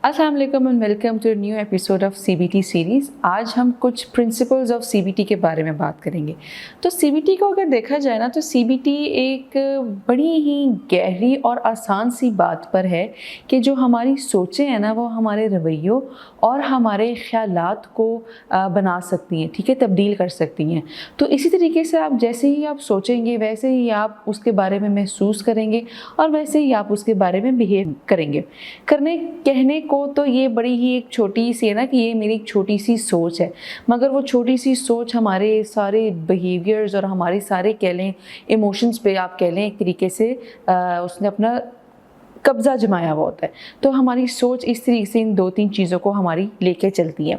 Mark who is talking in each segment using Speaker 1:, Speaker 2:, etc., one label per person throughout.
Speaker 1: अस्सलाम वालेकुम and welcome to new episode of CBT series. आज हम कुछ प्रिंसिपल्स ऑफ सीबीटी के बारे में बात करेंगे। तो सीबीटी को अगर देखा जाए ना तो सीबीटी एक बड़ी ही गहरी और आसान सी बात पर है कि जो हमारी सोचें हैं ना वो हमारे रवैयों और हमारे ख़यालात को बना सकती हैं, ठीक है, तब्दील कर सकती हैं। तो इसी तरीके से आप जैसे ही आप सोचेंगे वैसे ही आप उसके बारे में महसूस करेंगे और वैसे ही आप उसके बारे में बिहेव करेंगे। कहने को तो ये बड़ी ही एक छोटी सी है ना कि ये मेरी एक छोटी सी सोच है, मगर वो छोटी सी सोच हमारे सारे बिहेवियर्स और हमारे सारे कह लें इमोशंस पे आप कह लें एक तरीके से उसने अपना कब्ज़ा जमाया हुआ होता है। तो हमारी सोच इस तरीके से इन दो तीन चीज़ों को हमारी लेके चलती है।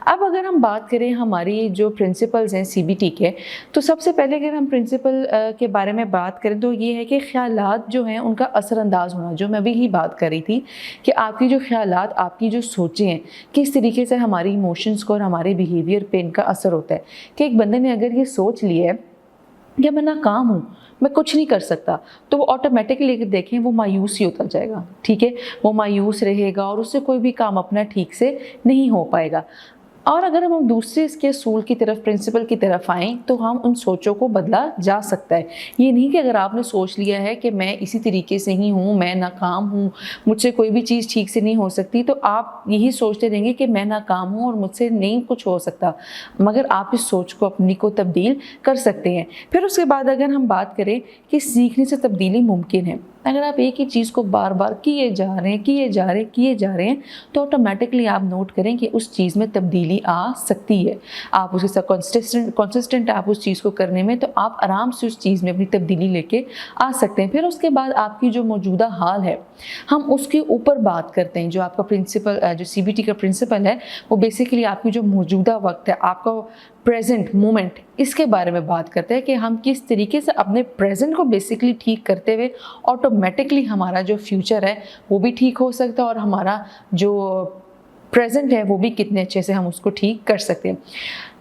Speaker 1: अब अगर हम बात करें हमारी जो प्रिंसिपल्स हैं सीबीटी के, तो सबसे पहले अगर हम प्रिंसिपल के बारे में बात करें तो ये है कि ख़यालात जो हैं उनका असरअंदाज होना, जो मैं अभी ही बात कर रही थी कि आपकी जो ख़यालात, आपकी जो सोचें हैं, किस तरीके से हमारी इमोशंस को और हमारे बिहेवियर पे इनका असर होता है। कि एक बंदे ने अगर ये सोच लिया है कि मैं नाकाम हूँ, मैं कुछ नहीं कर सकता, तो वो ऑटोमेटिकली अगर देखें वो मायूस ही होता जाएगा, ठीक है, वो मायूस रहेगा और उससे कोई भी काम अपना ठीक से नहीं हो पाएगा। और अगर हम दूसरे इसके असूल की तरफ, प्रिंसिपल की तरफ आएँ तो हम उन सोचों को बदला जा सकता है। ये नहीं कि अगर आपने सोच लिया है कि मैं इसी तरीके से ही हूँ, मैं नाकाम हूँ, मुझसे कोई भी चीज़ ठीक से नहीं हो सकती, तो आप यही सोचते रहेंगे कि मैं नाकाम हूँ और मुझसे नहीं कुछ हो सकता, मगर आप इस सोच को अपनी को तब्दील कर सकते हैं। फिर उसके बाद अगर हम बात करें कि सीखने से तब्दीली मुमकिन है, अगर आप एक ही चीज़ को बार बार किए जा रहे हैं तो ऑटोमेटिकली आप नोट करें कि उस चीज़ में तब्दीली आ सकती है। आप उसके साथ कंसिस्टेंट आप उस चीज़ को करने में, तो आप आराम से उस चीज़ में अपनी तब्दीली लेके आ सकते हैं। फिर उसके बाद आपकी जो मौजूदा हाल है हम उसके ऊपर बात करते हैं। जो आपका प्रिंसिपल, जो सीबीटी का प्रिंसिपल है, वो बेसिकली आपकी जो मौजूदा वक्त है, आपका प्रेजेंट मोमेंट, इसके बारे में बात करते हैं कि हम किस तरीके से अपने प्रेजेंट को बेसिकली ठीक करते हुए ऑटोमेटिकली हमारा जो फ्यूचर है वो भी ठीक हो सकता है और हमारा जो प्रेजेंट है वो भी कितने अच्छे से हम उसको ठीक कर सकते हैं।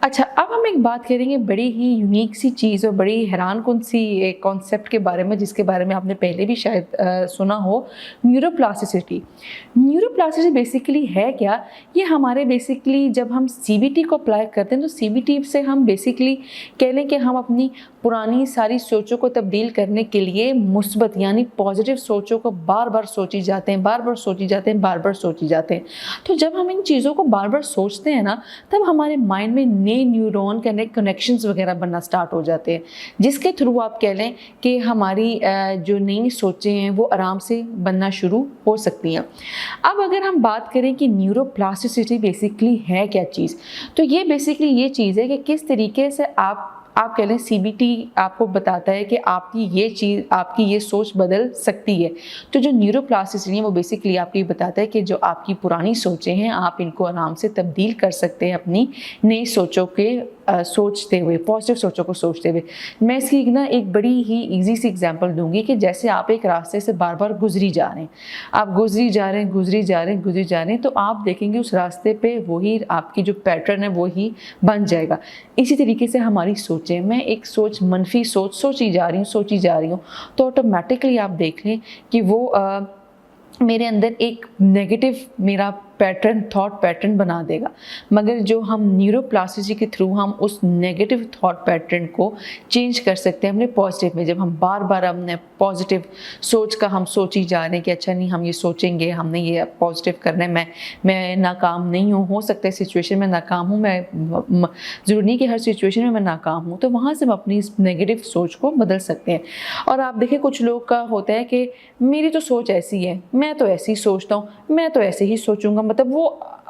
Speaker 1: अच्छा, अब हम एक बात करेंगे बड़ी ही यूनिक सी चीज़ और बड़ी हैरान कौन सी एक कॉन्सेप्ट के बारे में, जिसके बारे में आपने पहले भी शायद सुना हो, न्यूरोप्लास्टिसिटी। न्यूरोप्लास्टिसिटी बेसिकली है क्या? ये हमारे बेसिकली जब हम सीबीटी को अप्लाई करते हैं तो सीबीटी से हम बेसिकली कह लें कि हम अपनी पुरानी सारी सोचों को तब्दील करने के लिए मुस्बत यानी पॉजिटिव सोचों को बार बार सोची जाते हैं। तो जब हम इन चीज़ों को बार बार सोचते हैं ना, तब हमारे माइंड में नए न्यूरॉन कनेक्शंस वगैरह बनना स्टार्ट हो जाते हैं, जिसके थ्रू आप कह लें कि हमारी जो नई सोचें हैं वो आराम से बनना शुरू हो सकती हैं। अब अगर हम बात करें कि न्यूरोप्लास्टिसिटी बेसिकली है क्या चीज़, तो ये बेसिकली ये चीज़ है कि किस तरीके से आप कह लें सीबीटी आपको बताता है कि आपकी ये सोच बदल सकती है। तो जो न्यूरोप्लास्टिसिटी है वो बेसिकली आपको ये बताता है कि जो आपकी पुरानी सोचें हैं आप इनको आराम से तब्दील कर सकते हैं अपनी नई सोचों के सोचते हुए, पॉजिटिव सोचों को सोचते हुए। मैं इसकी एक बड़ी ही ईजी सी एग्जांपल दूंगी कि जैसे आप एक रास्ते से बार बार गुजरी जा रहे हैं, आप गुजरी जा रहे हैं, तो आप देखेंगे उस रास्ते पे वही आपकी जो पैटर्न है वो ही बन जाएगा। इसी तरीके से हमारी सोचें, मैं एक मनफी सोच सोची जा रही हूँ, तो ऑटोमेटिकली आप देख लें कि वो मेरे अंदर एक नेगेटिव मेरा थॉट पैटर्न बना देगा। मगर जो हम न्यूरोप्लास्टिसिटी के थ्रू हम उस नेगेटिव थॉट पैटर्न को चेंज कर सकते हैं अपने पॉजिटिव में। जब हम बार बार अपने पॉजिटिव सोच का हम सोची जा रहे हैं कि अच्छा नहीं, हम ये सोचेंगे, हमने ये पॉजिटिव करना है, मैं नाकाम नहीं हूँ, हो सकता है सिचुएशन में नाकाम हूँ, मैं ज़रूरी नहीं कि हर सिचुएशन में मैं नाकाम हूँ, तो वहाँ से हम अपनी इस नेगेटिव सोच को बदल सकते हैं। और आप देखिए कुछ लोग का होता है कि मेरी तो सोच ऐसी है, मैं तो ऐसे ही सोचता हूँ, मैं तो ऐसे ही सोचूंगा,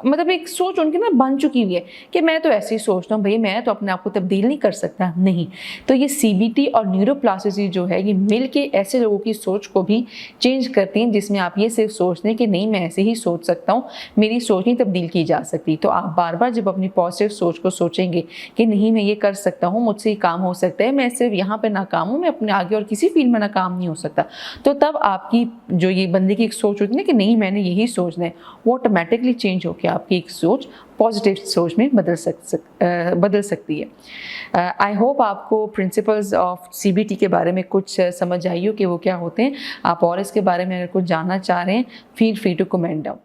Speaker 1: मतलब एक सोच उनकी ना बन चुकी हुई है कि मैं तो ऐसे ही सोचता हूँ, भाई मैं तो अपने आप को तब्दील नहीं कर सकता। नहीं, तो ये सीबीटी और न्यूरोप्लास्टिसिटी जो है ये मिल के ऐसे लोगों की सोच को भी चेंज करती हैं, जिसमें आप ये सिर्फ सोचते हैं कि नहीं मैं ऐसे ही सोच सकता हूँ, मेरी सोच नहीं तब्दील की जा सकती। तो आप बार बार जब अपनी पॉजिटिव सोच को सोचेंगे कि नहीं मैं ये कर सकता हूँ, मुझसे ये काम हो सकता है, मैं सिर्फ यहाँ पर नाकाम हूँ, मैं अपने आगे और किसी फील्ड में नाकाम नहीं हो सकता, तो तब आपकी जो ये बंदे की एक सोच होती है कि नहीं मैंने यही सोचना है, वो ऑटोमेटिकली चेंज होकर आपकी एक सोच पॉजिटिव सोच में बदल सकती है। आई होप आपको प्रिंसिपल्स ऑफ सीबीटी के बारे में कुछ समझ आई हो कि वो क्या होते हैं। आप और इसके बारे में अगर कुछ जानना चाह रहे हैं, feel free to comment down.